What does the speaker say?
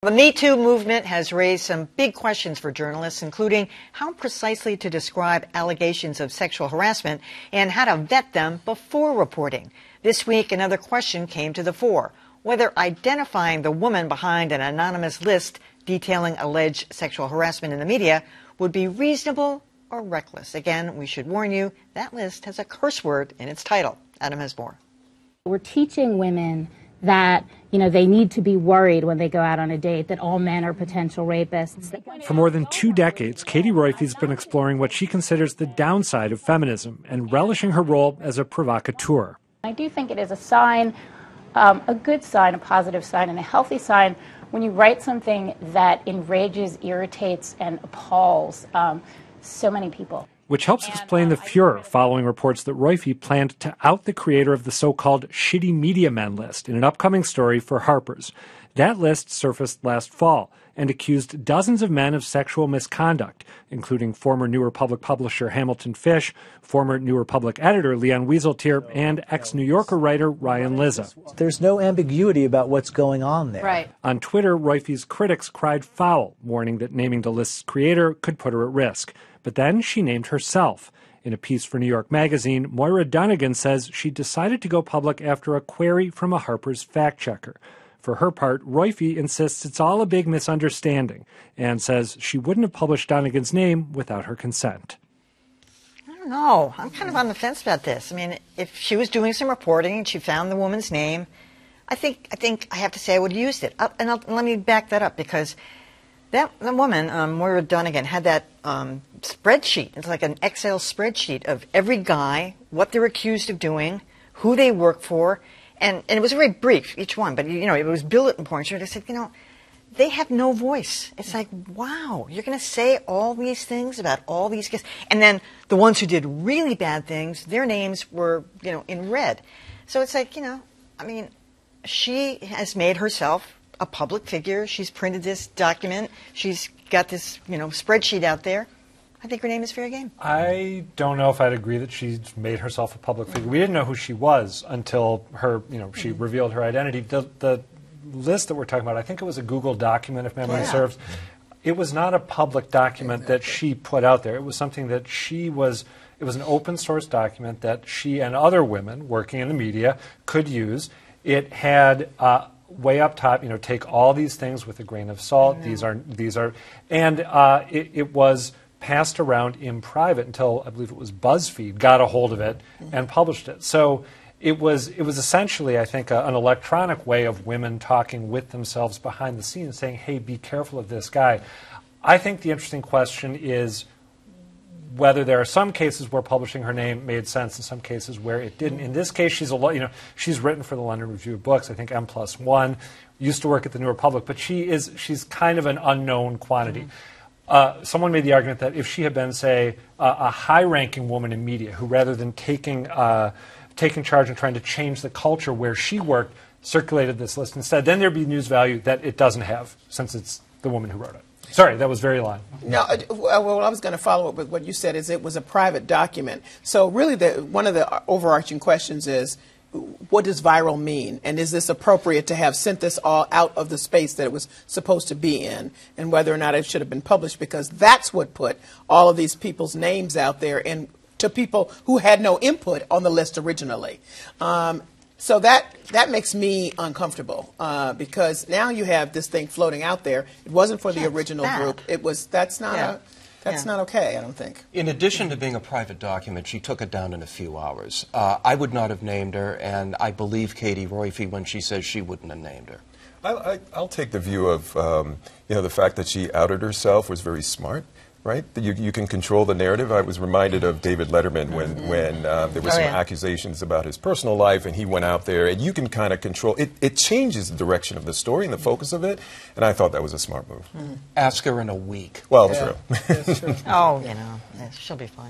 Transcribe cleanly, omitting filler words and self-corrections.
The Me Too movement has raised some big questions for journalists, including how precisely to describe allegations of sexual harassment and how to vet them before reporting. This week, another question came to the fore: whether identifying the woman behind an anonymous list detailing alleged sexual harassment in the media would be reasonable or reckless. Again, we should warn you, that list has a curse word in its title. Adam has more. We're teaching women that, they need to be worried when they go out on a date, that all men are potential rapists. For more than 2 decades, Katie Roiphe's been exploring what she considers the downside of feminism and relishing her role as a provocateur. I do think it is a sign, a good sign, a positive sign, and a healthy sign when you write something that enrages, irritates, and appalls so many people. Which helps explain the furor following reports that Roiphe planned to out the creator of the so-called Shitty Media Men list in an upcoming story for Harper's. That list surfaced last fall and accused dozens of men of sexual misconduct, including former New Republic publisher Hamilton Fish, former New Republic editor Leon Wieseltier, and ex-New Yorker writer Ryan Lizza. There's no ambiguity about what's going on there. Right. On Twitter, Roiphe's critics cried foul, warning that naming the list's creator could put her at risk. But then she named herself. In a piece for New York Magazine, Moira Donegan says she decided to go public after a query from a Harper's fact-checker. For her part, Roiphe insists it's all a big misunderstanding and says she wouldn't have published Donegan's name without her consent. I don't know. I'm kind of on the fence about this. I mean, if she was doing some reporting and she found the woman's name, I think I have to say I would have used it. Let me back that up, because the woman, Moira Donegan, had that spreadsheet. It's like an Excel spreadsheet of every guy, what they're accused of doing, who they work for, and it was very brief, each one, but it was bulletin points. I said, they have no voice. It's like, wow, you're going to say all these things about all these guys, and then the ones who did really bad things, their names were, in red. So it's like, she has made herself a public figure. She's printed this document. She's got this, spreadsheet out there. I think her name is fair game. I don't know if I'd agree that she's made herself a public figure. We didn't know who she was until her, she revealed her identity. The list that we're talking about, I think it was a Google document, if memory serves. It was not a public document that she put out there. It was something that it was an open source document that she and other women working in the media could use. It had way up top, take all these things with a grain of salt. And it was passed around in private until I believe it was BuzzFeed got a hold of it and published it. So it was essentially, I think, an electronic way of women talking with themselves behind the scenes, saying, "Hey, be careful of this guy." I think the interesting question is whether there are some cases where publishing her name made sense and some cases where it didn't. In this case, she's written for the London Review of Books, I think M+1, used to work at the New Republic, but she's kind of an unknown quantity. Someone made the argument that if she had been, say, a high-ranking woman in media who, rather than taking charge and trying to change the culture where she worked, circulated this list instead, then there'd be news value that it doesn't have, since it's the woman who wrote it. Sorry, that was very long. No, well, I was going to follow up with what you said, is it was a private document. So really one of the overarching questions is, what does viral mean? And is this appropriate to have sent this all out of the space that it was supposed to be in? And whether or not it should have been published, because that's what put all of these people's names out there and to people who had no input on the list originally. So that makes me uncomfortable, because now you have this thing floating out there. It wasn't for the original group. That's not okay, I don't think. In addition to being a private document, she took it down in a few hours. I would not have named her, and I believe Katie Roiphe when she says she wouldn't have named her. I'll take the view of, the fact that she outed herself was very smart. Right? You can control the narrative. I was reminded of David Letterman when there were some accusations about his personal life, and he went out there, and you can kind of control it. It changes the direction of the story and the focus of it, and I thought that was a smart move. Ask her in a week. Well, true. Oh, she'll be fine.